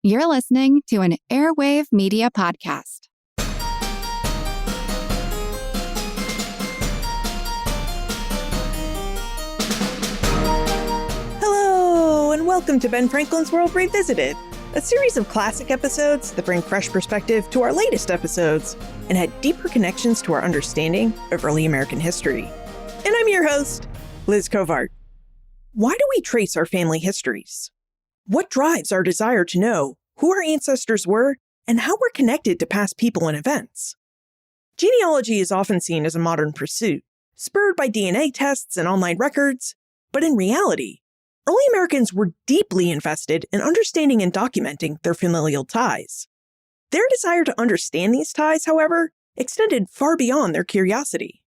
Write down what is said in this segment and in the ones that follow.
You're listening to an Airwave Media Podcast. Hello, and welcome to Ben Franklin's World Revisited, a series of classic episodes that bring fresh perspective to our latest episodes and add deeper connections to our understanding of early American history. And I'm your host, Liz Covart. Why do we trace our family histories? What drives our desire to know who our ancestors were and how we're connected to past people and events? Genealogy is often seen as a modern pursuit, spurred by DNA tests and online records, but in reality, early Americans were deeply invested in understanding and documenting their familial ties. Their desire to understand these ties, however, extended far beyond their curiosity.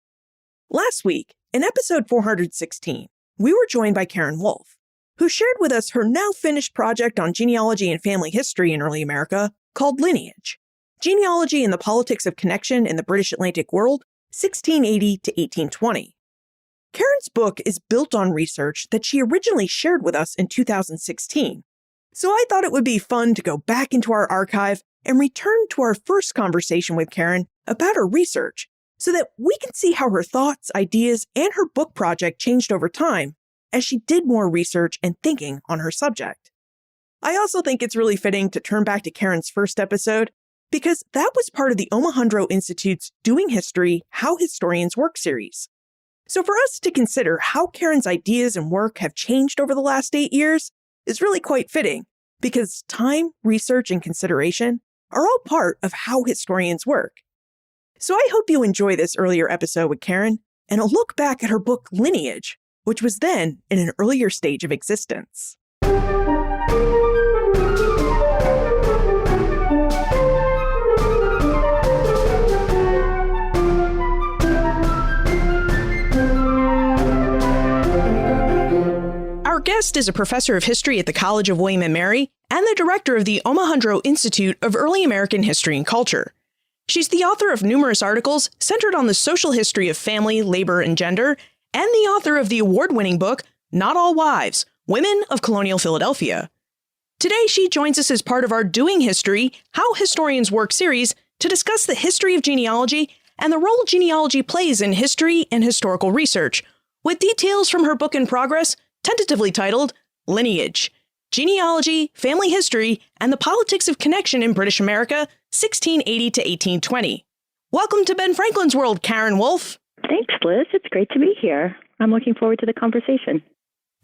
Last week, in episode 416, we were joined by Karen Wolf, who shared with us her now-finished project on genealogy and family history in early America called Lineage: Genealogy and the Politics of Connection in the British Atlantic World, 1680 to 1820. Karen's book is built on research that she originally shared with us in 2016, so I thought it would be fun to go back into our archive and return to our first conversation with Karen about her research so that we can see how her thoughts, ideas, and her book project changed over time as she did more research and thinking on her subject. I also think it's really fitting to turn back to Karen's first episode because that was part of the Omohundro Institute's Doing History, How Historians Work series. So for us to consider how Karen's ideas and work have changed over the last 8 years is really quite fitting because time, research, and consideration are all part of how historians work. So I hope you enjoy this earlier episode with Karen and a look back at her book Lineage, which was then in an earlier stage of existence. Our guest is a professor of history at the College of William & Mary and the director of the Omohundro Institute of Early American History and Culture. She's the author of numerous articles centered on the social history of family, labor, and gender, and the author of the award-winning book, Not All Wives: Women of Colonial Philadelphia. Today, she joins us as part of our Doing History, How Historians Work series to discuss the history of genealogy and the role genealogy plays in history and historical research, with details from her book in progress, tentatively titled Lineage: Genealogy, Family History, and the Politics of Connection in British America, 1680 to 1820. Welcome to Ben Franklin's World, Karen Wolf. Thanks, Liz. It's great to be here. I'm looking forward to the conversation.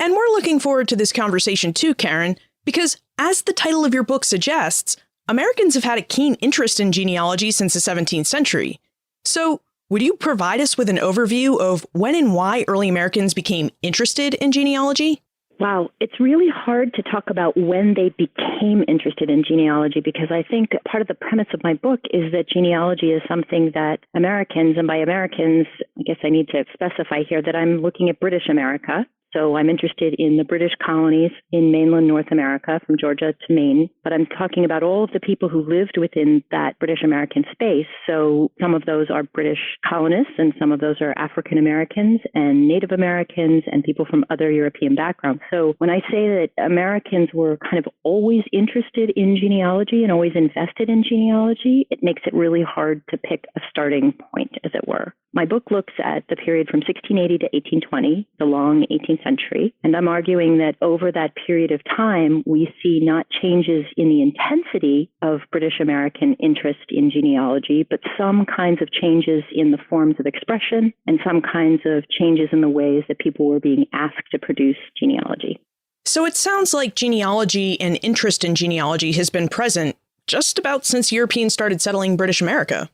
And we're looking forward to this conversation too, Karen, because as the title of your book suggests, Americans have had a keen interest in genealogy since the 17th century. So, would you provide us with an overview of when and why early Americans became interested in genealogy? Wow, it's really hard to talk about when they became interested in genealogy because I think part of the premise of my book is that genealogy is something that Americans, and by Americans, I guess I need to specify here that I'm looking at British America. So I'm interested in the British colonies in mainland North America, from Georgia to Maine. But I'm talking about all of the people who lived within that British American space. So some of those are British colonists, and some of those are African Americans and Native Americans and people from other European backgrounds. So when I say that Americans were kind of always interested in genealogy and always invested in genealogy, it makes it really hard to pick a starting point, as it were. My book looks at the period from 1680 to 1820, the long 18th century, and I'm arguing that over that period of time, we see not changes in the intensity of British American interest in genealogy, but some kinds of changes in the forms of expression and some kinds of changes in the ways that people were being asked to produce genealogy. So it sounds like genealogy and interest in genealogy has been present just about since Europeans started settling British America.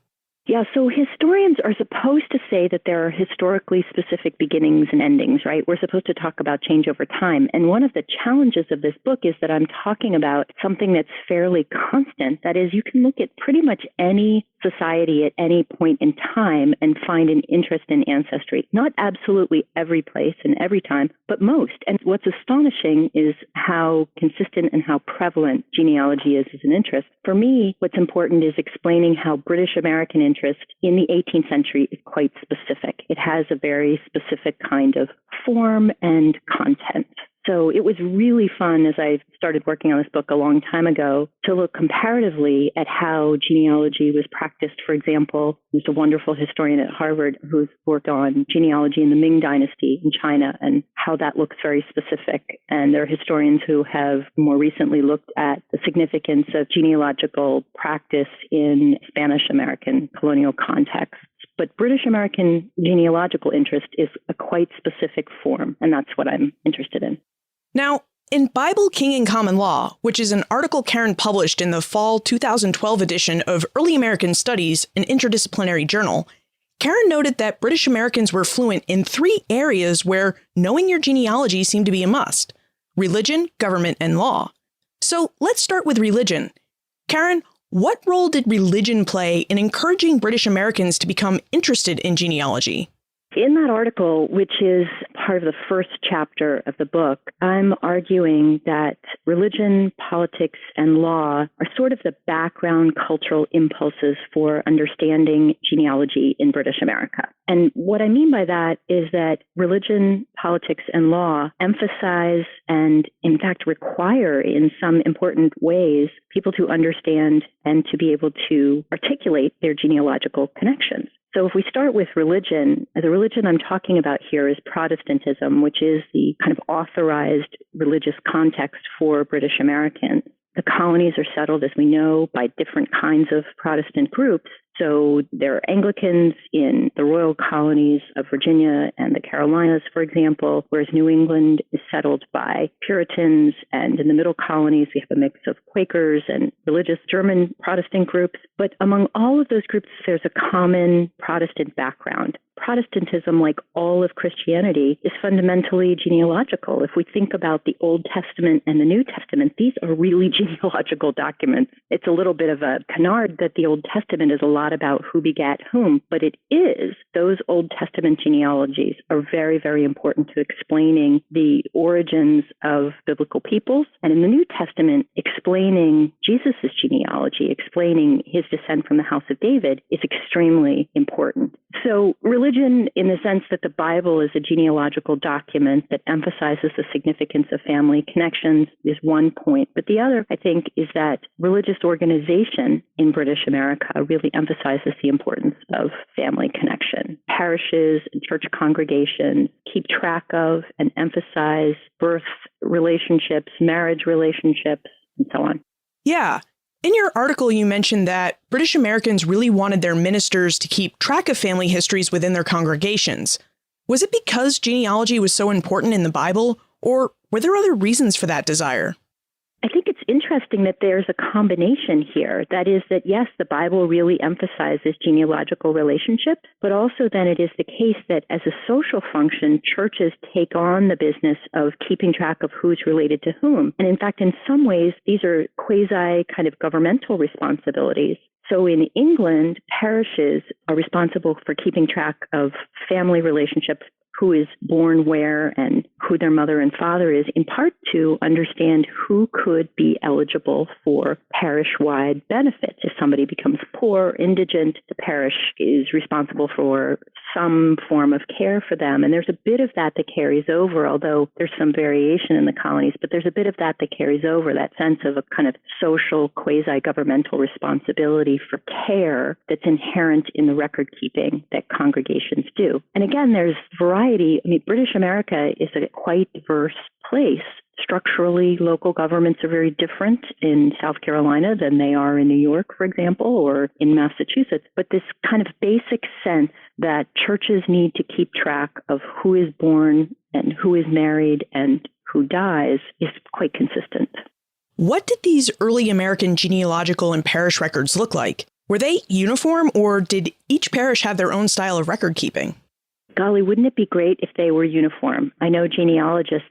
Yeah, so historians are supposed to say that there are historically specific beginnings and endings, right? We're supposed to talk about change over time. And one of the challenges of this book is that I'm talking about something that's fairly constant. That is, you can look at pretty much any society at any point in time and find an interest in ancestry. Not absolutely every place and every time, but most. And what's astonishing is how consistent and how prevalent genealogy is as an interest. For me, what's important is explaining how British American interest in the 18th century is quite specific. It has a very specific kind of form and content. So it was really fun as I started working on this book a long time ago to look comparatively at how genealogy was practiced. For example, there's a wonderful historian at Harvard who's worked on genealogy in the Ming Dynasty in China and how that looks very specific. And there are historians who have more recently looked at the significance of genealogical practice in Spanish American colonial contexts. But British American genealogical interest is a quite specific form, and that's what I'm interested in. Now, in Bible, King, and Common Law, which is an article Karen published in the fall 2012 edition of Early American Studies, an interdisciplinary journal, Karen noted that British Americans were fluent in 3 areas where knowing your genealogy seemed to be a must: religion, government, and law. So let's start with religion. Karen, what role did religion play in encouraging British Americans to become interested in genealogy? In that article, which is part of the first chapter of the book, I'm arguing that religion, politics, and law are sort of the background cultural impulses for understanding genealogy in British America. And what I mean by that is that religion, politics, and law emphasize and, in fact, require in some important ways people to understand and to be able to articulate their genealogical connections. So if we start with religion, the religion I'm talking about here is Protestantism, which is the kind of authorized religious context for British Americans. The colonies are settled, as we know, by different kinds of Protestant groups. So there are Anglicans in the royal colonies of Virginia and the Carolinas, for example, whereas New England is settled by Puritans. And in the middle colonies, we have a mix of Quakers and religious German Protestant groups. But among all of those groups, there's a common Protestant background. Protestantism, like all of Christianity, is fundamentally genealogical. If we think about the Old Testament and the New Testament, these are really genealogical documents. It's a little bit of a canard that the Old Testament is a lot about who begat whom, but it is. Those Old Testament genealogies are very, very important to explaining the origins of biblical peoples. And in the New Testament, explaining Jesus' genealogy, explaining his descent from the house of David is extremely important. So religion, in the sense that the Bible is a genealogical document that emphasizes the significance of family connections, is one point. But the other, I think, is that religious organization in British America really emphasizes the importance of family connection. Parishes and church congregations keep track of and emphasize birth relationships, marriage relationships, and so on. Yeah. In your article, you mentioned that British Americans really wanted their ministers to keep track of family histories within their congregations. Was it because genealogy was so important in the Bible, or were there other reasons for that desire? I think it's interesting that there's a combination here. That is that, yes, the Bible really emphasizes genealogical relationships, but also then it is the case that as a social function, churches take on the business of keeping track of who's related to whom. And in fact, in some ways, these are quasi kind of governmental responsibilities. So in England, parishes are responsible for keeping track of family relationships, who is born where and who their mother and father is, in part to understand who could be eligible for parish-wide benefits. If somebody becomes poor, indigent, the parish is responsible for some form of care for them. And there's a bit of that carries over, although there's some variation in the colonies, but there's a bit of that carries over, that sense of a kind of social, quasi-governmental responsibility for care that's inherent in the record keeping that congregations do. And again, there's variety. I mean, British America is a quite diverse place. Structurally, local governments are very different in South Carolina than they are in New York, for example, or in Massachusetts. But this kind of basic sense that churches need to keep track of who is born and who is married and who dies is quite consistent. What did these early American genealogical and parish records look like? Were they uniform, or did each parish have their own style of record keeping? Golly, wouldn't it be great if they were uniform? I know genealogists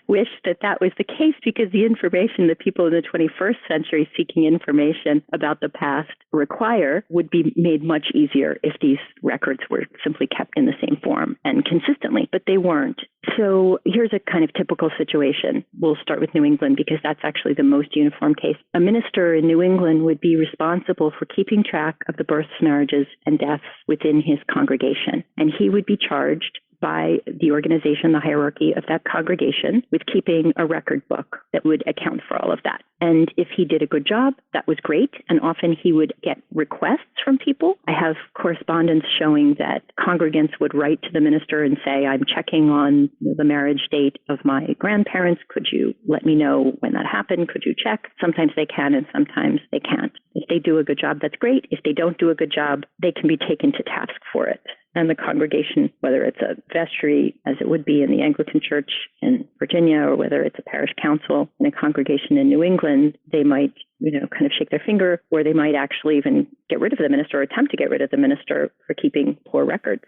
wish that was the case because the information that people in the 21st century seeking information about the past require would be made much easier if these records were simply kept in the same form and consistently, but they weren't. So here's a kind of typical situation. We'll start with New England because that's actually the most uniform case. A minister in New England would be responsible for keeping track of the births, marriages, and deaths within his congregation, and he would be charged by the organization, the hierarchy of that congregation, with keeping a record book that would account for all of that. And if he did a good job, that was great. And often he would get requests from people. I have correspondence showing that congregants would write to the minister and say, I'm checking on the marriage date of my grandparents. Could you let me know when that happened? Could you check? Sometimes they can and sometimes they can't. If they do a good job, that's great. If they don't do a good job, they can be taken to task for it. And the congregation, whether it's a vestry, as it would be in the Anglican Church in Virginia, or whether it's a parish council in a congregation in New England, they might, kind of shake their finger, or they might actually even get rid of the minister or attempt to get rid of the minister for keeping poor records.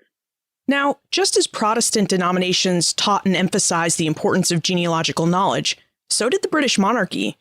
Now, just as Protestant denominations taught and emphasized the importance of genealogical knowledge, so did the British monarchy.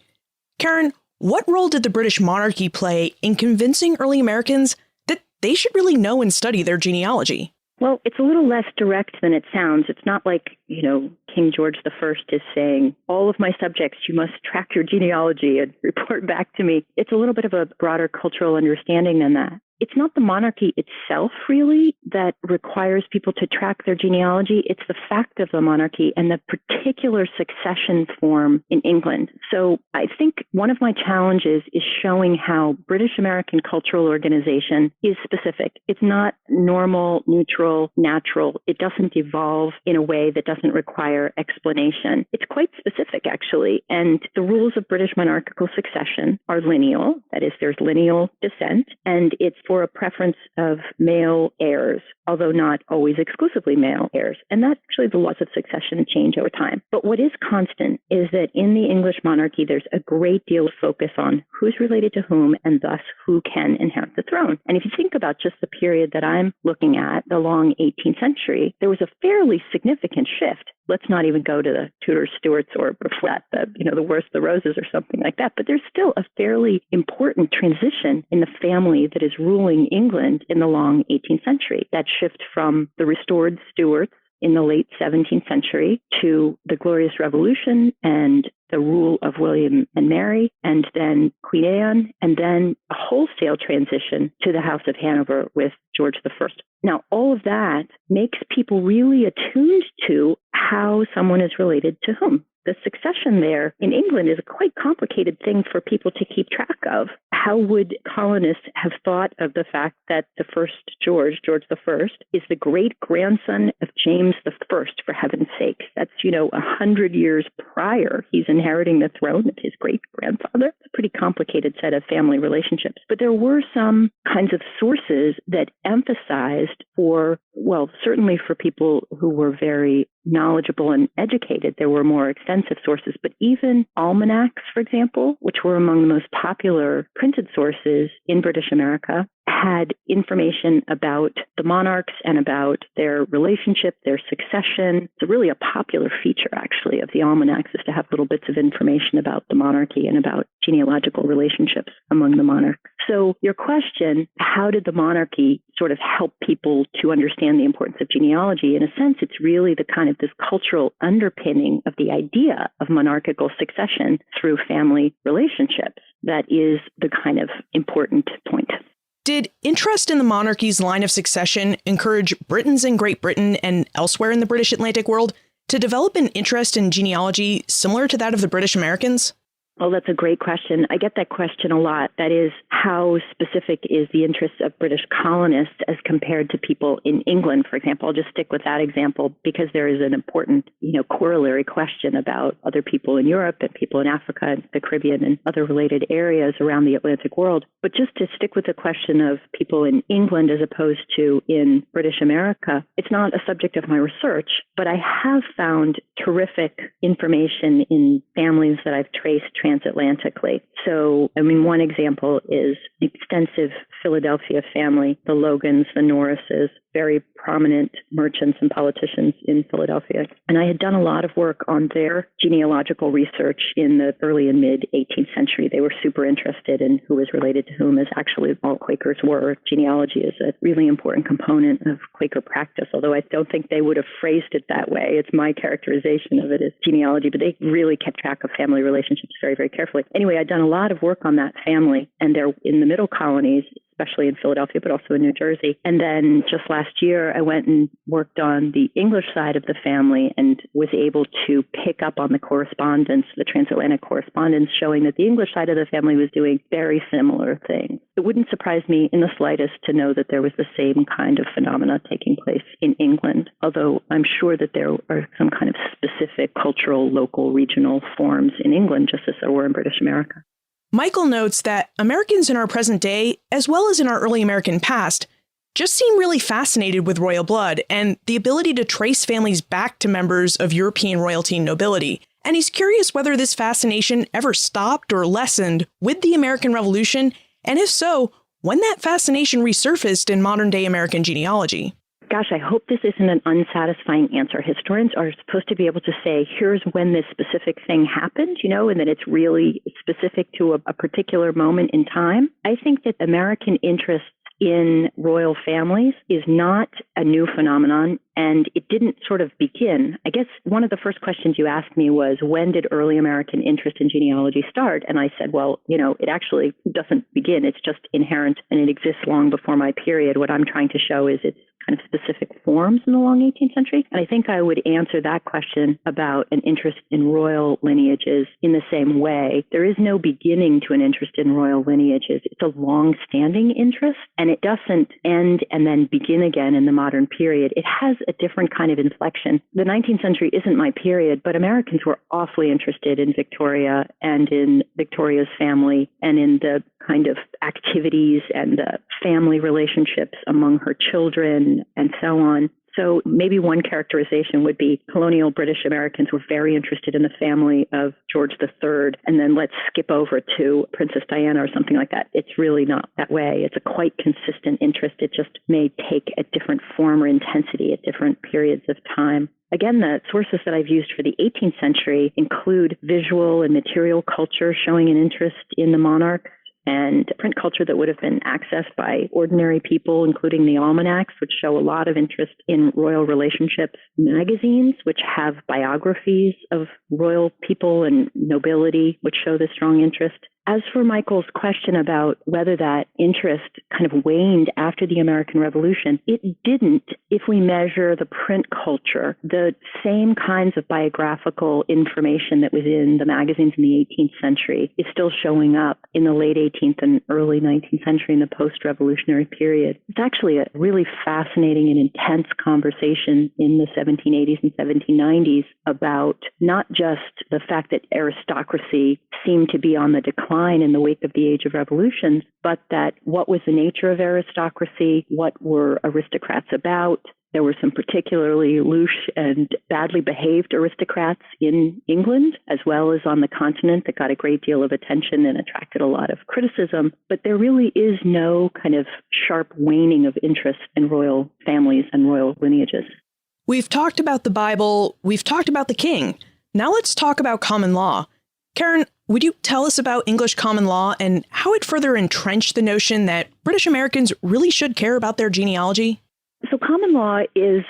Karen, what role did the British monarchy play in convincing early Americans that they should really know and study their genealogy? Well, it's a little less direct than it sounds. It's not like, King George I is saying, all of my subjects, you must track your genealogy and report back to me. It's a little bit of a broader cultural understanding than that. It's not the monarchy itself, really, that requires people to track their genealogy. It's the fact of the monarchy and the particular succession form in England. So I think one of my challenges is showing how British American cultural organization is specific. It's not normal, neutral, natural. It doesn't evolve in a way that doesn't require explanation. It's quite specific, actually. And the rules of British monarchical succession are lineal. That is, there's lineal descent, and it's for a preference of male heirs, although not always exclusively male heirs. And that's actually the laws of succession change over time. But what is constant is that in the English monarchy, there's a great deal of focus on who's related to whom and thus who can inherit the throne. And if you think about just the period that I'm looking at, the long 18th century, there was a fairly significant shift. Let's not even go to the Tudors, Stuarts, or before that, the Wars of the Roses or something like that. But there's still a fairly important transition in the family that is ruling England in the long 18th century. That shift from the restored Stuarts in the late 17th century to the Glorious Revolution and the rule of William and Mary, and then Queen Anne, and then a wholesale transition to the House of Hanover with George I. Now, all of that makes people really attuned to how someone is related to whom. The succession there in England is a quite complicated thing for people to keep track of. How would colonists have thought of the fact that the first George I, is the great-grandson of James I, for heaven's sake? That's, 100 years prior. He's inheriting the throne of his great-grandfather. It's a pretty complicated set of family relationships. But there were some kinds of sources that emphasized certainly for people who were very knowledgeable and educated, there were more extensive sources. But even almanacs, for example, which were among the most popular printed sources in British America, had information about the monarchs and about their relationship, their succession. It's really a popular feature, actually, of the almanacs, is to have little bits of information about the monarchy and about genealogical relationships among the monarchs. So your question, how did the monarchy sort of help people to understand the importance of genealogy? In a sense, it's really the kind of this cultural underpinning of the idea of monarchical succession through family relationships that is the kind of important point. Did interest in the monarchy's line of succession encourage Britons in Great Britain and elsewhere in the British Atlantic world to develop an interest in genealogy similar to that of the British Americans? Oh, that's a great question. I get that question a lot. That is, how specific is the interest of British colonists as compared to people in England, for example? I'll just stick with that example because there is an important, corollary question about other people in Europe and people in Africa and the Caribbean and other related areas around the Atlantic world. But just to stick with the question of people in England as opposed to in British America, it's not a subject of my research, but I have found terrific information in families that I've traced transatlantically. So, one example is an extensive Philadelphia family, the Logans, the Norrises, very prominent merchants and politicians in Philadelphia. And I had done a lot of work on their genealogical research in the early and mid 18th century. They were super interested in who was related to whom, as actually all Quakers were. Genealogy is a really important component of Quaker practice, although I don't think they would have phrased it that way. It's my characterization of it as genealogy, but they really kept track of family relationships very, very carefully. Anyway, I'd done a lot of work on that family, and they're in the middle colonies, especially in Philadelphia, but also in New Jersey. And then just last year, I went and worked on the English side of the family and was able to pick up on the correspondence, the transatlantic correspondence, showing that the English side of the family was doing very similar things. It wouldn't surprise me in the slightest to know that there was the same kind of phenomena taking place in England, although I'm sure that there are some kind of specific cultural, local, regional forms in England, just as there were in British America. Michael notes that Americans in our present day, as well as in our early American past, just seem really fascinated with royal blood and the ability to trace families back to members of European royalty and nobility. And he's curious whether this fascination ever stopped or lessened with the American Revolution, and if so, when that fascination resurfaced in modern-day American genealogy. Gosh, I hope this isn't an unsatisfying answer. Historians are supposed to be able to say, here's when this specific thing happened, and that it's really specific to a particular moment in time. I think that American interest in royal families is not a new phenomenon, and it didn't sort of begin. I guess one of the first questions you asked me was, when did early American interest in genealogy start? And I said, well, it actually doesn't begin. It's just inherent, and it exists long before my period. What I'm trying to show is its kind of specific forms in the long 18th century. And I think I would answer that question about an interest in royal lineages in the same way. There is no beginning to an interest in royal lineages. It's a long-standing interest, and it doesn't end and then begin again in the modern period. It has a different kind of inflection. The 19th century isn't my period, but Americans were awfully interested in Victoria and in Victoria's family and in the kind of activities and the family relationships among her children and so on. So maybe one characterization would be colonial British Americans were very interested in the family of George III, and then let's skip over to Princess Diana or something like that. It's really not that way. It's a quite consistent interest. It just may take a different form or intensity at different periods of time. Again, the sources that I've used for the 18th century include visual and material culture showing an interest in the monarchs, and print culture that would have been accessed by ordinary people, including the almanacs, which show a lot of interest in royal relationships, magazines, which have biographies of royal people and nobility, which show this strong interest. As for Michael's question about whether that interest kind of waned after the American Revolution, it didn't if we measure the print culture. The same kinds of biographical information that was in the magazines in the 18th century is still showing up in the late 18th and early 19th century in the post-revolutionary period. It's actually a really fascinating and intense conversation in the 1780s and 1790s about not just the fact that aristocracy seemed to be on the decline in the wake of the Age of Revolutions, but that what was the nature of aristocracy, what were aristocrats about. There were some particularly louche and badly behaved aristocrats in England, as well as on the continent, that got a great deal of attention and attracted a lot of criticism. But there really is no kind of sharp waning of interest in royal families and royal lineages. We've talked about the Bible. We've talked about the king. Now let's talk about common law. Karen, would you tell us about English common law and how it further entrenched the notion that British Americans really should care about their genealogy? So common law is,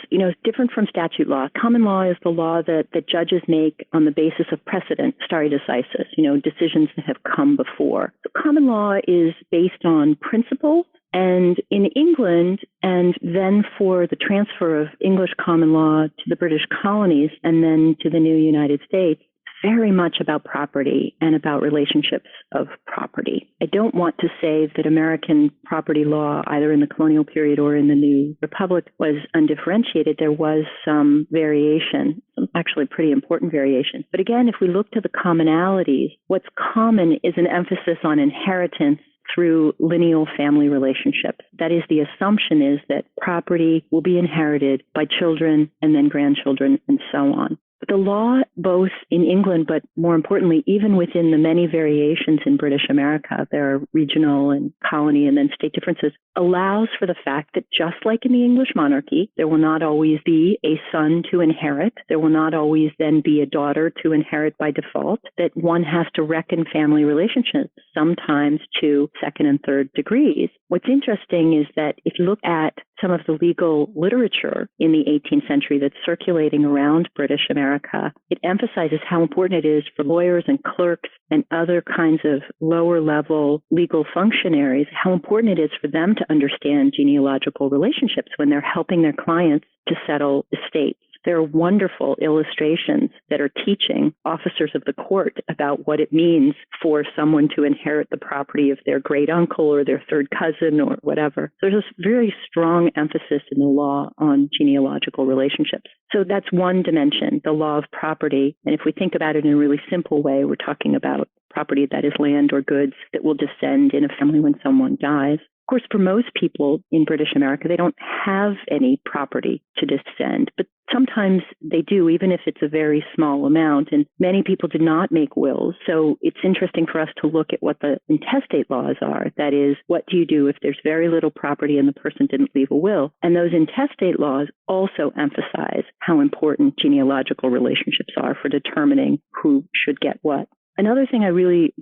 different from statute law. Common law is the law that judges make on the basis of precedent, stare decisis, decisions that have come before. So common law is based on principles. And in England, and then for the transfer of English common law to the British colonies and then to the new United States, very much about property and about relationships of property. I don't want to say that American property law, either in the colonial period or in the New Republic, was undifferentiated. There was some variation, some actually pretty important variation. But again, if we look to the commonalities, what's common is an emphasis on inheritance through lineal family relationships. That is, the assumption is that property will be inherited by children and then grandchildren and so on. But the law, both in England, but more importantly, even within the many variations in British America, there are regional and colony and then state differences, allows for the fact that just like in the English monarchy, there will not always be a son to inherit. There will not always then be a daughter to inherit by default, that one has to reckon family relationships, sometimes to second and third degrees. What's interesting is that if you look at some of the legal literature in the 18th century that's circulating around British America, it emphasizes how important it is for lawyers and clerks and other kinds of lower level legal functionaries, how important it is for them to understand genealogical relationships when they're helping their clients to settle estates. There are wonderful illustrations that are teaching officers of the court about what it means for someone to inherit the property of their great uncle or their third cousin or whatever. There's this very strong emphasis in the law on genealogical relationships. So that's one dimension, the law of property. And if we think about it in a really simple way, we're talking about property that is land or goods that will descend in a family when someone dies. Of course, for most people in British America, they don't have any property to descend, but sometimes they do, even if it's a very small amount. And many people did not make wills. So it's interesting for us to look at what the intestate laws are. That is, what do you do if there's very little property and the person didn't leave a will? And those intestate laws also emphasize how important genealogical relationships are for determining who should get what. Another thing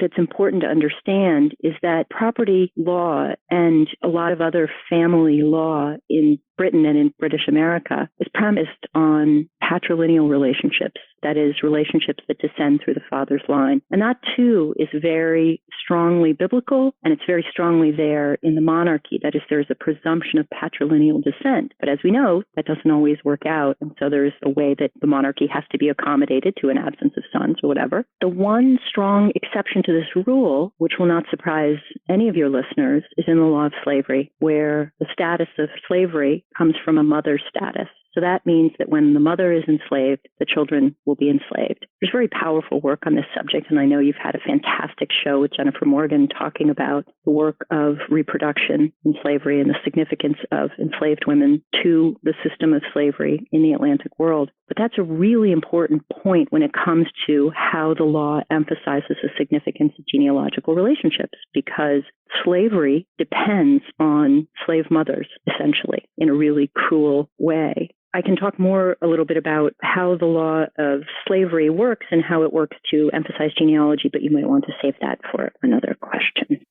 that's important to understand is that property law and a lot of other family law in Britain and in British America is premised on patrilineal relationships, that is, relationships that descend through the father's line. And that, too, is very strongly biblical, and it's very strongly there in the monarchy. That is, there's a presumption of patrilineal descent. But as we know, that doesn't always work out, and so there's a way that the monarchy has to be accommodated to an absence of sons or whatever. The one strong exception to this rule, which will not surprise any of your listeners, is in the law of slavery, where the status of slavery comes from a mother's status. So that means that when the mother is enslaved, the children will be enslaved. There's very powerful work on this subject, and I know you've had a fantastic show with Jennifer Morgan talking about the work of reproduction in slavery and the significance of enslaved women to the system of slavery in the Atlantic world. But that's a really important point when it comes to how the law emphasizes the significance of genealogical relationships, because slavery depends on slave mothers, essentially, in a really cruel way. I can talk a little bit about how the law of slavery works and how it works to emphasize genealogy, but you might want to save that for another question.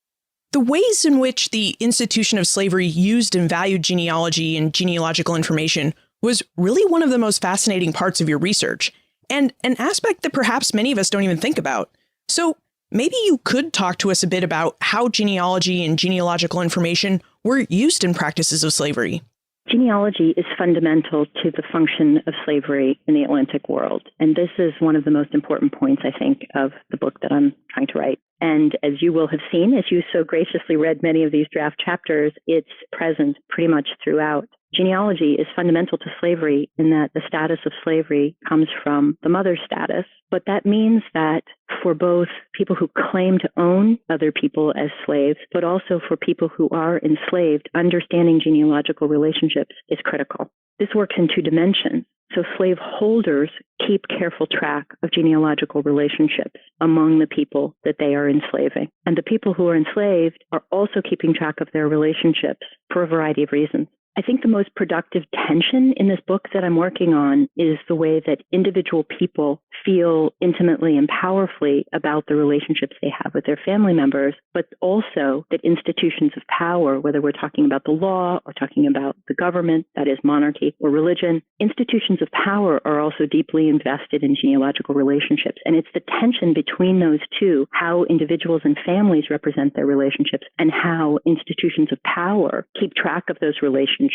The ways in which the institution of slavery used and valued genealogy and genealogical information was really one of the most fascinating parts of your research, and an aspect that perhaps many of us don't even think about. So maybe you could talk to us a bit about how genealogy and genealogical information were used in practices of slavery. Genealogy is fundamental to the function of slavery in the Atlantic world. And this is one of the most important points, I think, of the book that I'm trying to write. And as you will have seen, as you so graciously read many of these draft chapters, it's present pretty much throughout. Genealogy is fundamental to slavery in that the status of slavery comes from the mother status. But that means that for both people who claim to own other people as slaves, but also for people who are enslaved, understanding genealogical relationships is critical. This works in two dimensions. So slave holders keep careful track of genealogical relationships among the people that they are enslaving. And the people who are enslaved are also keeping track of their relationships for a variety of reasons. I think the most productive tension in this book that I'm working on is the way that individual people feel intimately and powerfully about the relationships they have with their family members, but also that institutions of power, whether we're talking about the law or talking about the government, that is monarchy, or religion, institutions of power are also deeply invested in genealogical relationships. And it's the tension between those two, how individuals and families represent their relationships and how institutions of power keep track of those relationships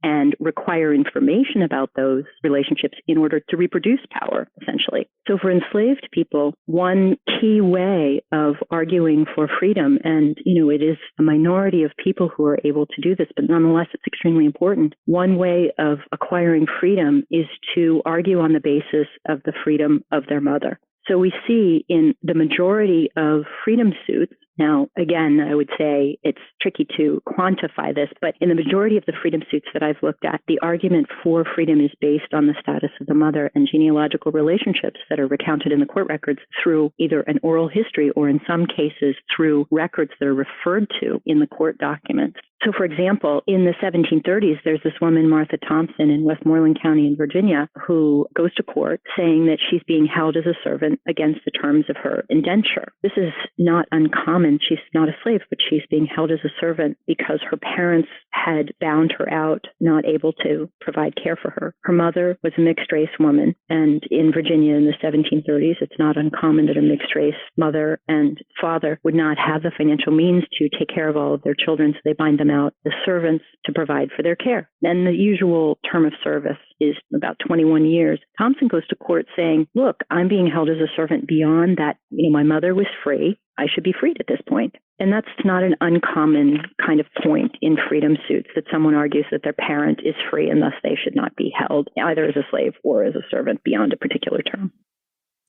and require information about those relationships in order to reproduce power, essentially. So for enslaved people, one key way of arguing for freedom, and, it is a minority of people who are able to do this, but nonetheless, it's extremely important. One way of acquiring freedom is to argue on the basis of the freedom of their mother. So we see in the majority of freedom suits, now, again, I would say it's tricky to quantify this, but in the majority of the freedom suits that I've looked at, the argument for freedom is based on the status of the mother and genealogical relationships that are recounted in the court records through either an oral history or in some cases through records that are referred to in the court documents. So, for example, in the 1730s, there's this woman, Martha Thompson, in Westmoreland County in Virginia, who goes to court saying that she's being held as a servant against the terms of her indenture. This is not uncommon. She's not a slave, but she's being held as a servant because her parents had bound her out, not able to provide care for her. Her mother was a mixed-race woman, and in Virginia in the 1730s, it's not uncommon that a mixed-race mother and father would not have the financial means to take care of all of their children, so they bind them out as servants to provide for their care. And the usual term of service is about 21 years. Thompson goes to court saying, look, I'm being held as a servant beyond that. My mother was free. I should be freed at this point. And that's not an uncommon kind of point in freedom suits, that someone argues that their parent is free and thus they should not be held either as a slave or as a servant beyond a particular term.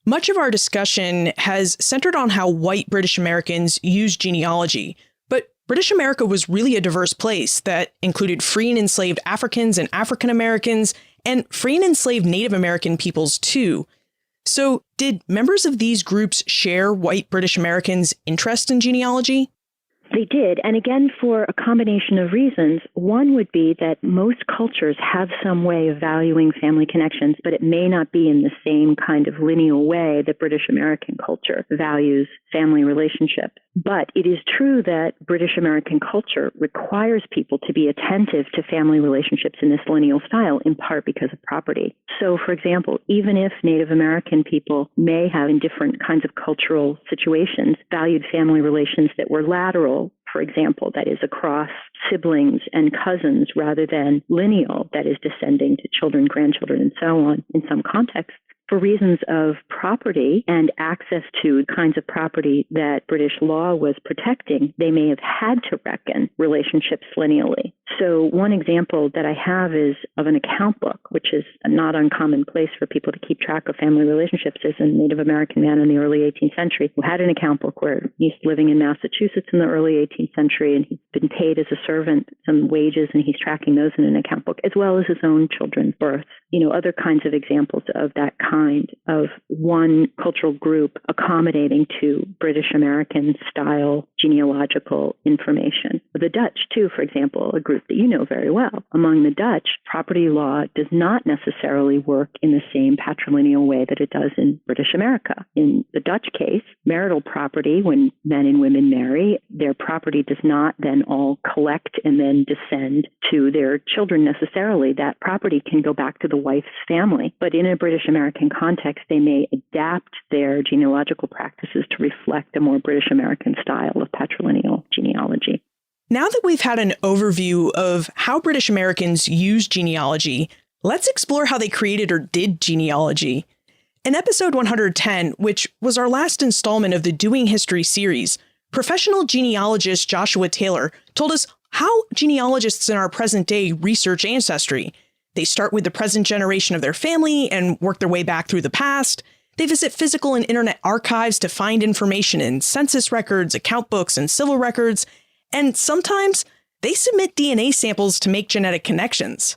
Much of our discussion has centered on how white British Americans use genealogy, but British America was really a diverse place that included free and enslaved Africans and African Americans, and free and enslaved Native American peoples too. So did members of these groups share white British Americans' interest in genealogy? They did, and again, for a combination of reasons. One would be that most cultures have some way of valuing family connections, but it may not be in the same kind of lineal way that British American culture values family relationships. But it is true that British American culture requires people to be attentive to family relationships in this lineal style, in part because of property. So, for example, even if Native American people may have, in different kinds of cultural situations, valued family relations that were lateral, for example, that is across siblings and cousins rather than lineal, that is descending to children, grandchildren, and so on in some contexts, for reasons of property and access to kinds of property that British law was protecting, they may have had to reckon relationships lineally. So one example that I have is of an account book, which is a not uncommon place for people to keep track of family relationships. Is a Native American man in the early 18th century who had an account book where he's living in Massachusetts in the early 18th century, and he's been paid as a servant some wages, and he's tracking those in an account book, as well as his own children's births. Other kinds of examples of that kind of one cultural group accommodating to British American style genealogical information. The Dutch, too, for example, a group that you know very well. Among the Dutch, property law does not necessarily work in the same patrilineal way that it does in British America. In the Dutch case, marital property, when men and women marry, their property does not then all collect and then descend to their children necessarily. That property can go back to the wife's family. But in a British American context, they may adapt their genealogical practices to reflect a more British American style of patrilineal genealogy. Now that we've had an overview of how British Americans use genealogy, let's explore how they created or did genealogy. In episode 110, which was our last installment of the Doing History series, professional genealogist Joshua Taylor told us how genealogists in our present day research ancestry. They start with the present generation of their family and work their way back through the past. They visit physical and internet archives to find information in census records, account books, and civil records. And sometimes they submit DNA samples to make genetic connections.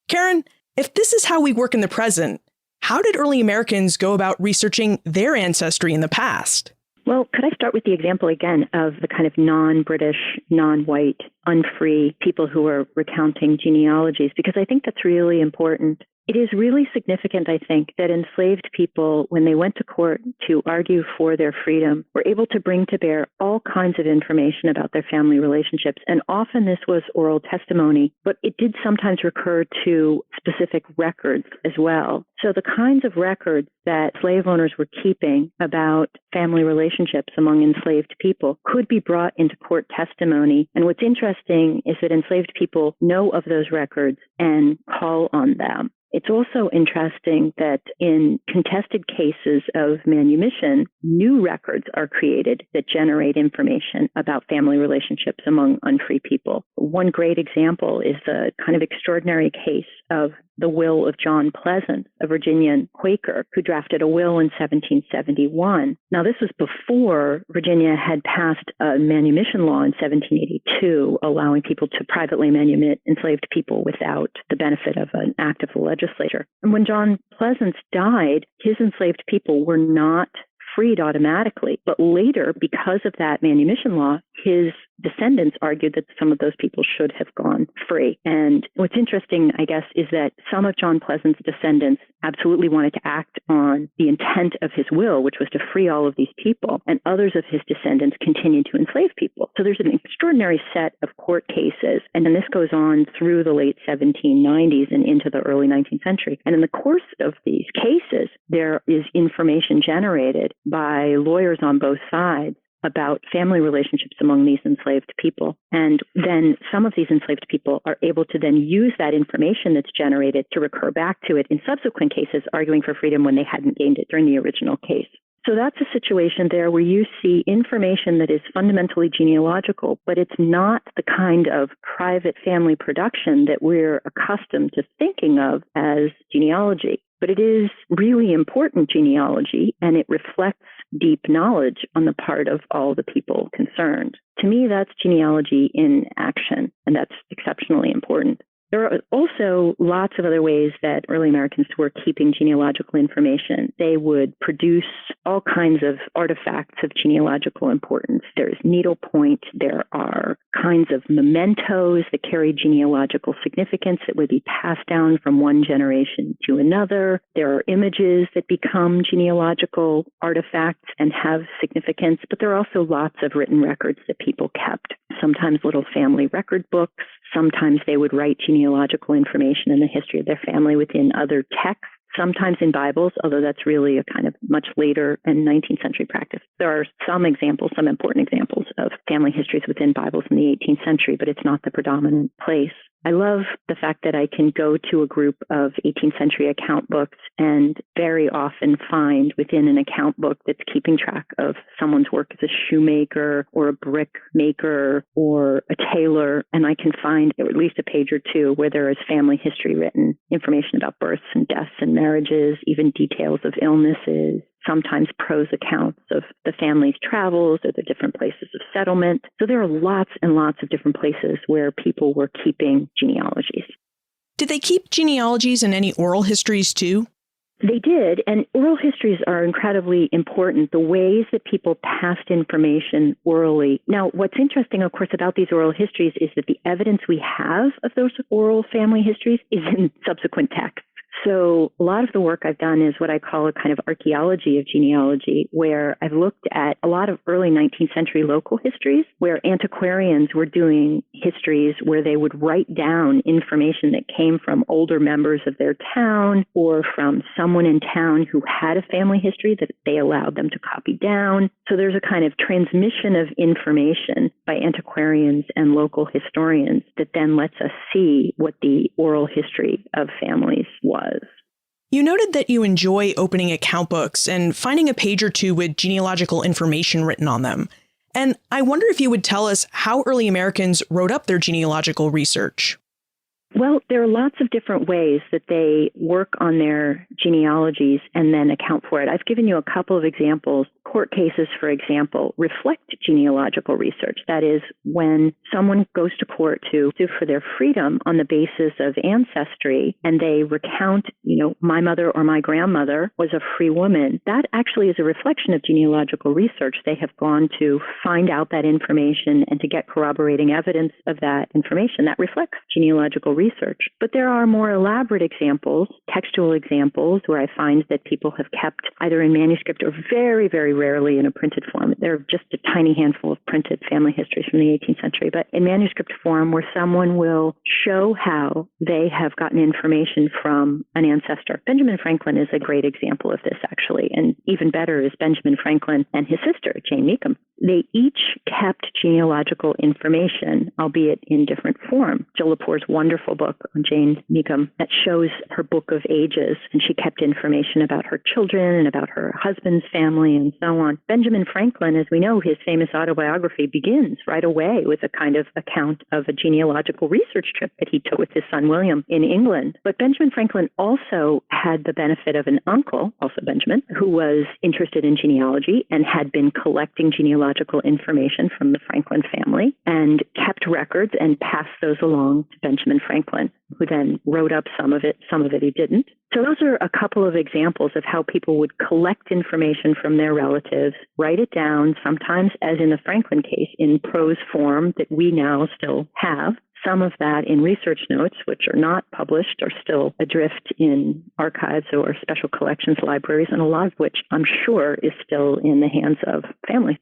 Karen, if this is how we work in the present, how did early Americans go about researching their ancestry in the past? Well, could I start with the example again of the kind of non-British, non-white, unfree people who are recounting genealogies? Because I think that's really important. It is really significant, I think, that enslaved people, when they went to court to argue for their freedom, were able to bring to bear all kinds of information about their family relationships. And often this was oral testimony, but it did sometimes recur to specific records as well. So the kinds of records that slave owners were keeping about family relationships among enslaved people could be brought into court testimony. And what's interesting is that enslaved people know of those records and call on them. It's also interesting that in contested cases of manumission, new records are created that generate information about family relationships among unfree people. One great example is the kind of extraordinary case of the will of John Pleasant, a Virginian Quaker who drafted a will in 1771. Now, this was before Virginia had passed a manumission law in 1782, allowing people to privately manumit enslaved people without the benefit of an act of the legislature. And when John Pleasant died, his enslaved people were not freed automatically. But later, because of that manumission law, his descendants argued that some of those people should have gone free. And what's interesting, I guess, is that some of John Pleasant's descendants absolutely wanted to act on the intent of his will, which was to free all of these people, and others of his descendants continued to enslave people. So there's an extraordinary set of court cases, and then this goes on through the late 1790s and into the early 19th century. And in the course of these cases, there is information generated by lawyers on both sides about family relationships among these enslaved people. And then some of these enslaved people are able to then use that information that's generated to recur back to it in subsequent cases, arguing for freedom when they hadn't gained it during the original case. So that's a situation there where you see information that is fundamentally genealogical, but it's not the kind of private family production that we're accustomed to thinking of as genealogy. But it is really important genealogy, and it reflects deep knowledge on the part of all the people concerned. To me, that's genealogy in action, and that's exceptionally important. There are also lots of other ways that early Americans were keeping genealogical information. They would produce all kinds of artifacts of genealogical importance. There's needlepoint. There are kinds of mementos that carry genealogical significance that would be passed down from one generation to another. There are images that become genealogical artifacts and have significance, but there are also lots of written records that people kept. Sometimes little family record books. Sometimes they would write genealogical information in the history of their family within other texts, sometimes in Bibles, although that's really a kind of much later and 19th century practice. There are some examples, some important examples of family histories within Bibles in the 18th century, but it's not the predominant place. I love the fact that I can go to a group of 18th century account books and very often find within an account book that's keeping track of someone's work as a shoemaker or a brick maker or a tailor, and I can find at least a page or two where there is family history written, information about births and deaths and marriages, even details of illnesses, sometimes prose accounts of the family's travels or the different places of settlement. So there are lots and lots of different places where people were keeping genealogies. Did they keep genealogies and any oral histories too? They did, and oral histories are incredibly important, the ways that people passed information orally. Now, what's interesting, of course, about these oral histories is that the evidence we have of those oral family histories is in subsequent texts. So a lot of the work I've done is what I call a kind of archaeology of genealogy, where I've looked at a lot of early 19th century local histories, where antiquarians were doing histories where they would write down information that came from older members of their town or from someone in town who had a family history that they allowed them to copy down. So there's a kind of transmission of information by antiquarians and local historians that then lets us see what the oral history of families was. You noted that you enjoy opening account books and finding a page or two with genealogical information written on them. And I wonder if you would tell us how early Americans wrote up their genealogical research. Well, there are lots of different ways that they work on their genealogies and then account for it. I've given you a couple of examples. Court cases, for example, reflect genealogical research. That is, when someone goes to court to sue for their freedom on the basis of ancestry and they recount, my mother or my grandmother was a free woman, that actually is a reflection of genealogical research. They have gone to find out that information and to get corroborating evidence of that information. That reflects genealogical research. But there are more elaborate examples, textual examples, where I find that people have kept either in manuscript or very, very rarely in a printed form. There are just a tiny handful of printed family histories from the 18th century, but in manuscript form where someone will show how they have gotten information from an ancestor. Benjamin Franklin is a great example of this, actually, and even better is Benjamin Franklin and his sister, Jane Meekum. They each kept genealogical information, albeit in different form. Jill Lepore's wonderful book on Jane Meekum that shows her book of ages, and she kept information about her children and about her husband's family and so on. Benjamin Franklin, as we know, his famous autobiography begins right away with a kind of account of a genealogical research trip that he took with his son William in England. But Benjamin Franklin also had the benefit of an uncle, also Benjamin, who was interested in genealogy and had been collecting genealogical information from the Franklin family and kept records and passed those along to Benjamin Franklin, who then wrote up some of it he didn't. So those are a couple of examples of how people would collect information from their relatives, write it down, sometimes, as in the Franklin case, in prose form that we now still have. Some of that in research notes, which are not published, are still adrift in archives or special collections libraries, and a lot of which I'm sure is still in the hands of family.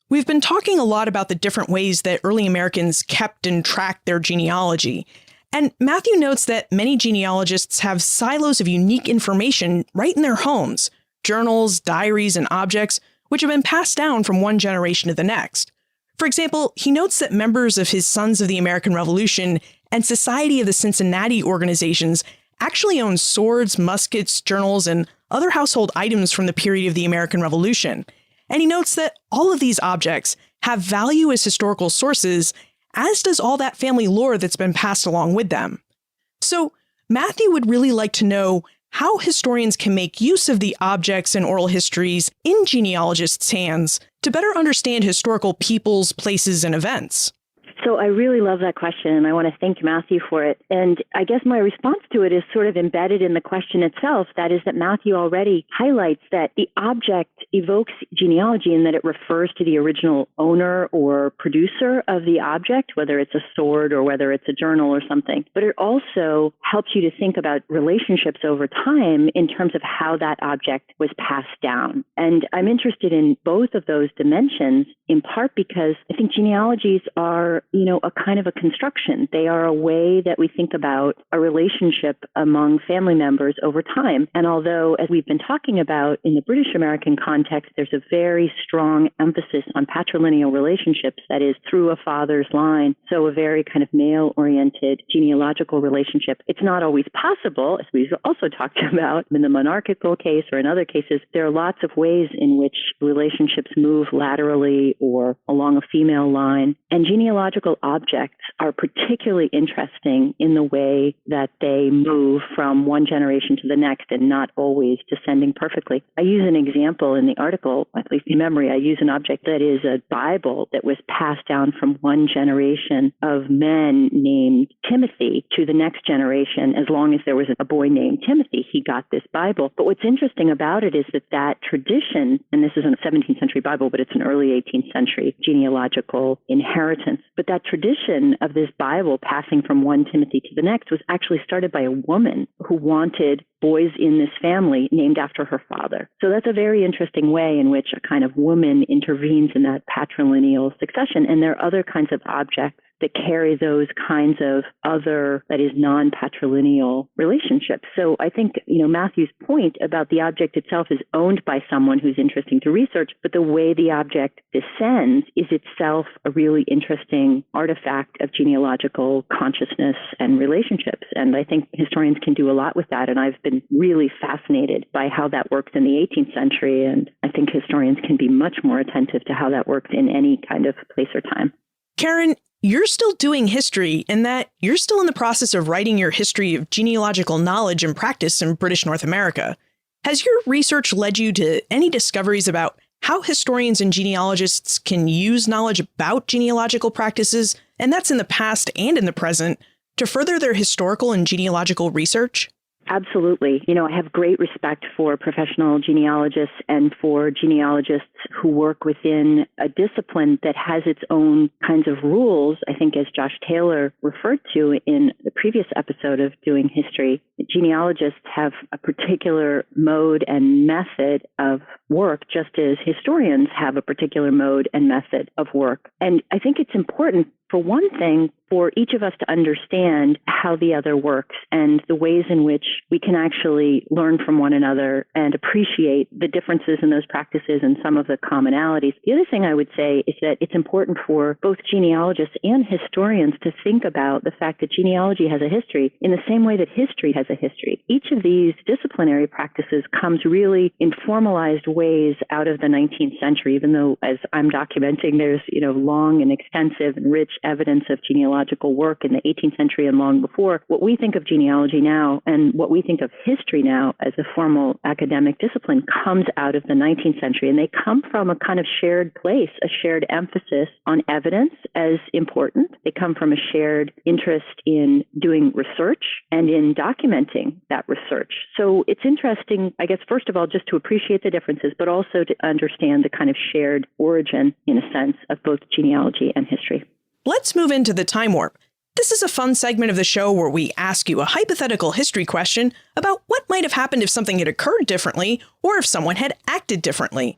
We've been talking a lot about the different ways that early Americans kept and tracked their genealogy. And Matthew notes that many genealogists have silos of unique information right in their homes, journals, diaries, and objects, which have been passed down from one generation to the next. For example, he notes that members of his Sons of the American Revolution and Society of the Cincinnati organizations actually own swords, muskets, journals, and other household items from the period of the American Revolution. And he notes that all of these objects have value as historical sources, as does all that family lore that's been passed along with them. So Matthew would really like to know how historians can make use of the objects and oral histories in genealogists' hands to better understand historical peoples, places, and events. So I really love that question, and I want to thank Matthew for it. And I guess my response to it is sort of embedded in the question itself. That is that Matthew already highlights that the object evokes genealogy in that it refers to the original owner or producer of the object, whether it's a sword or whether it's a journal or something. But it also helps you to think about relationships over time in terms of how that object was passed down. And I'm interested in both of those dimensions, in part because I think genealogies are a kind of a construction. They are a way that we think about a relationship among family members over time. And although, as we've been talking about in the British American context, there's a very strong emphasis on patrilineal relationships, that is, through a father's line, so a very kind of male-oriented genealogical relationship. It's not always possible, as we've also talked about in the monarchical case or in other cases. There are lots of ways in which relationships move laterally or along a female line. And genealogical objects are particularly interesting in the way that they move from one generation to the next and not always descending perfectly. I use an example in the article, at least in memory. I use an object that is a Bible that was passed down from one generation of men named Timothy to the next generation. As long as there was a boy named Timothy, he got this Bible. But what's interesting about it is that tradition, and this is a 17th century Bible, but it's an early 18th century genealogical inheritance. But that tradition of this Bible passing from one Timothy to the next was actually started by a woman who wanted boys in this family named after her father. So that's a very interesting way in which a kind of woman intervenes in that patrilineal succession. And there are other kinds of objects that carry those kinds of other, that is, non-patrilineal relationships. So I think, Matthew's point about the object itself is owned by someone who's interesting to research, but the way the object descends is itself a really interesting artifact of genealogical consciousness and relationships. And I think historians can do a lot with that. And I've been really fascinated by how that works in the 18th century. And I think historians can be much more attentive to how that works in any kind of place or time. Karen, you're still doing history in that you're still in the process of writing your history of genealogical knowledge and practice in British North America. Has your research led you to any discoveries about how historians and genealogists can use knowledge about genealogical practices, and that's in the past and in the present, to further their historical and genealogical research? Absolutely. I have great respect for professional genealogists and for genealogists who work within a discipline that has its own kinds of rules. I think, as Josh Taylor referred to in the previous episode of Doing History, genealogists have a particular mode and method of work, just as historians have a particular mode and method of work. And I think it's important, for one thing, for each of us to understand how the other works and the ways in which we can actually learn from one another and appreciate the differences in those practices and some of the commonalities. The other thing I would say is that it's important for both genealogists and historians to think about the fact that genealogy has a history in the same way that history has a history. Each of these disciplinary practices comes really in formalized ways out of the 19th century, even though, as I'm documenting, there's long and extensive and rich evidence of genealogical work in the 18th century and long before. What we think of genealogy now, and what what we think of history now as a formal academic discipline comes out of the 19th century, and they come from a kind of shared place, a shared emphasis on evidence as important. They come from a shared interest in doing research and in documenting that research. So it's interesting, I guess, first of all, just to appreciate the differences, but also to understand the kind of shared origin, in a sense, of both genealogy and history. Let's move into the time warp. This is a fun segment of the show where we ask you a hypothetical history question about what might have happened if something had occurred differently or if someone had acted differently.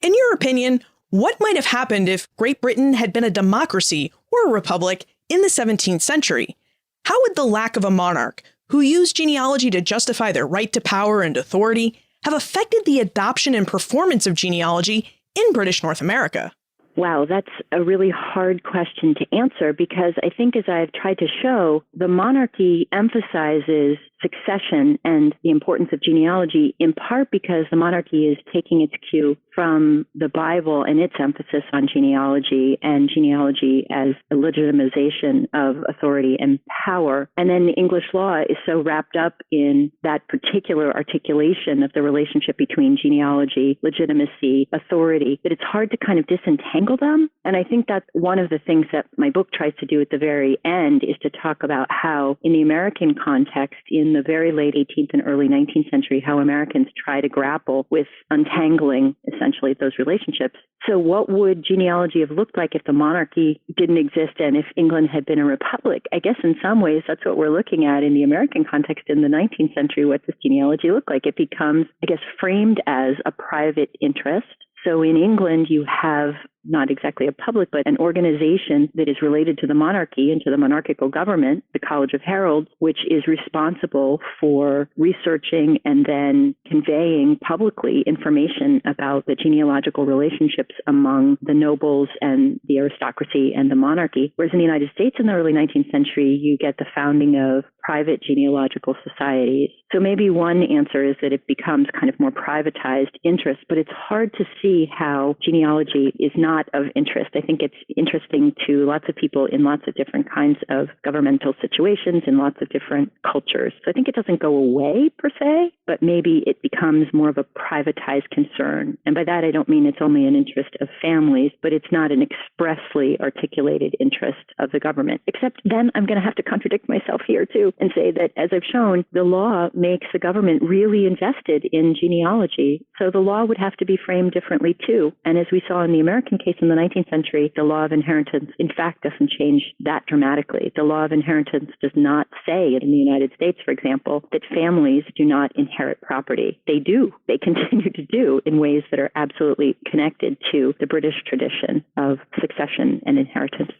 In your opinion, what might have happened if Great Britain had been a democracy or a republic in the 17th century? How would the lack of a monarch who used genealogy to justify their right to power and authority have affected the adoption and performance of genealogy in British North America? Wow, that's a really hard question to answer because I think, as I've tried to show, the monarchy emphasizes succession and the importance of genealogy, in part because the monarchy is taking its cue from the Bible and its emphasis on genealogy and genealogy as a legitimization of authority and power. And then the English law is so wrapped up in that particular articulation of the relationship between genealogy, legitimacy, authority, that it's hard to kind of disentangle them. And I think that's one of the things that my book tries to do at the very end, is to talk about how, in the American context, in the very late 18th and early 19th century, how Americans try to grapple with untangling, essentially, those relationships. So what would genealogy have looked like if the monarchy didn't exist and if England had been a republic? I guess in some ways that's what we're looking at in the American context in the 19th century. What does genealogy look like? It becomes, I guess, framed as a private interest. So in England, you have not exactly a public, but an organization that is related to the monarchy and to the monarchical government, the College of Heralds, which is responsible for researching and then conveying publicly information about the genealogical relationships among the nobles and the aristocracy and the monarchy. Whereas in the United States in the early 19th century, you get the founding of private genealogical societies. So maybe one answer is that it becomes kind of more privatized interest, but it's hard to see how genealogy is not of interest. I think it's interesting to lots of people in lots of different kinds of governmental situations in lots of different cultures. So I think it doesn't go away per se, but maybe it becomes more of a privatized concern. And by that, I don't mean it's only an interest of families, but it's not an expressly articulated interest of the government. Except then I'm going to have to contradict myself here too and say that, as I've shown, the law makes the government really invested in genealogy. So the law would have to be framed differently too. And as we saw in the American case in the 19th century, the law of inheritance, in fact, doesn't change that dramatically. The law of inheritance does not say in the United States, for example, that families do not inherit property. They do. They continue to do in ways that are absolutely connected to the British tradition of succession and inheritance.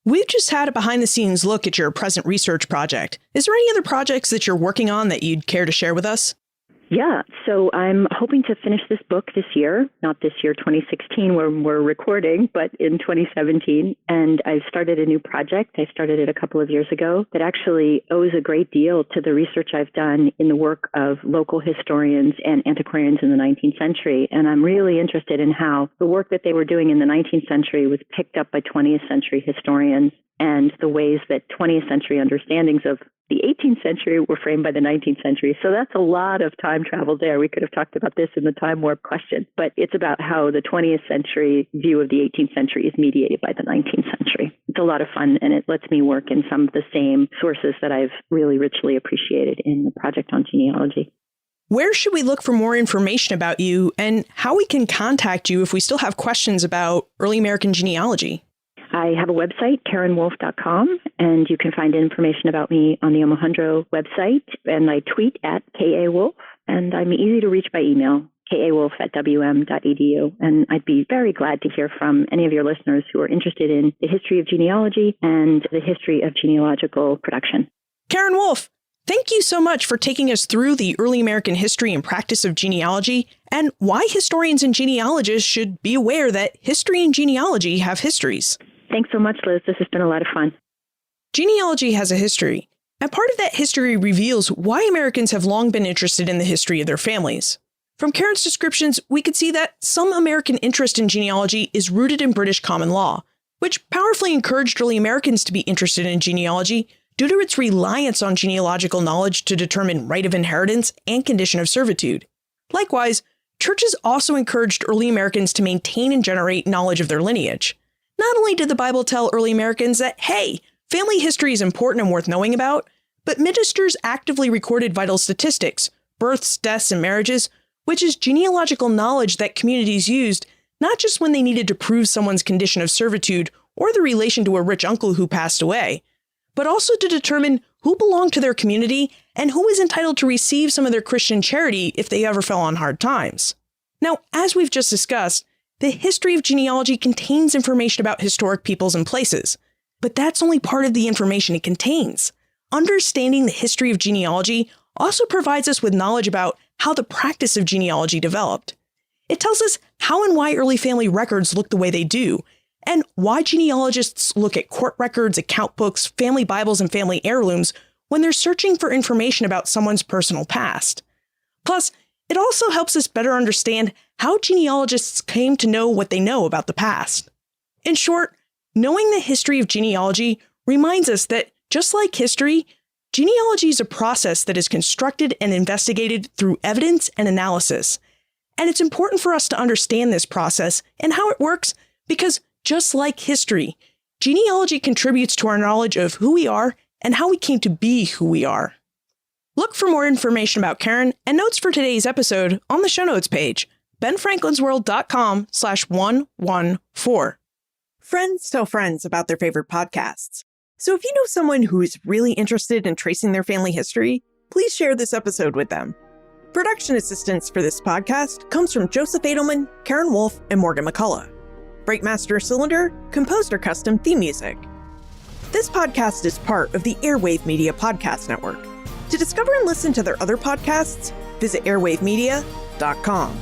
We've just had a behind-the-scenes look at your present research project. Is there any other projects that you're working on that you'd care to share with us? Yeah, so I'm hoping to finish this book this year, not this year, 2016, where we're recording, but in 2017. And I've started a new project. I started it a couple of years ago that actually owes a great deal to the research I've done in the work of local historians and antiquarians in the 19th century. And I'm really interested in how the work that they were doing in the 19th century was picked up by 20th century historians, and the ways that 20th century understandings of the 18th century were framed by the 19th century. So that's a lot of time travel there. We could have talked about this in the time warp question, but it's about how the 20th century view of the 18th century is mediated by the 19th century. It's a lot of fun, and it lets me work in some of the same sources that I've really richly appreciated in the project on genealogy. Where should we look for more information about you, and how we can contact you if we still have questions about early American genealogy? I have a website, KarenWolf.com, and you can find information about me on the Omohundro website, and I tweet at KAWolf, and I'm easy to reach by email, kawolf@wm.edu, and I'd be very glad to hear from any of your listeners who are interested in the history of genealogy and the history of genealogical production. Karen Wolf, thank you so much for taking us through the early American history and practice of genealogy, and why historians and genealogists should be aware that history and genealogy have histories. Thanks so much, Liz. This has been a lot of fun. Genealogy has a history, and part of that history reveals why Americans have long been interested in the history of their families. From Karen's descriptions, we could see that some American interest in genealogy is rooted in British common law, which powerfully encouraged early Americans to be interested in genealogy due to its reliance on genealogical knowledge to determine right of inheritance and condition of servitude. Likewise, churches also encouraged early Americans to maintain and generate knowledge of their lineage. Not only did the Bible tell early Americans that, hey, family history is important and worth knowing about, but ministers actively recorded vital statistics, births, deaths, and marriages, which is genealogical knowledge that communities used not just when they needed to prove someone's condition of servitude or the relation to a rich uncle who passed away, but also to determine who belonged to their community and who was entitled to receive some of their Christian charity if they ever fell on hard times. Now, as we've just discussed, the history of genealogy contains information about historic peoples and places, but that's only part of the information it contains. Understanding the history of genealogy also provides us with knowledge about how the practice of genealogy developed. It tells us how and why early family records look the way they do, and why genealogists look at court records, account books, family Bibles, and family heirlooms when they're searching for information about someone's personal past. Plus, it also helps us better understand how genealogists came to know what they know about the past. In short, knowing the history of genealogy reminds us that, just like history, genealogy is a process that is constructed and investigated through evidence and analysis. And it's important for us to understand this process and how it works because, just like history, genealogy contributes to our knowledge of who we are and how we came to be who we are. Look for more information about Karen and notes for today's episode on the show notes page, benfranklinsworld.com/114. Friends tell friends about their favorite podcasts. So if you know someone who is really interested in tracing their family history, please share this episode with them. Production assistance for this podcast comes from Joseph Edelman, Karen Wolf, and Morgan McCullough. Breakmaster Cylinder composed our custom theme music. This podcast is part of the Airwave Media Podcast Network. To discover and listen to their other podcasts, visit airwavemedia.com.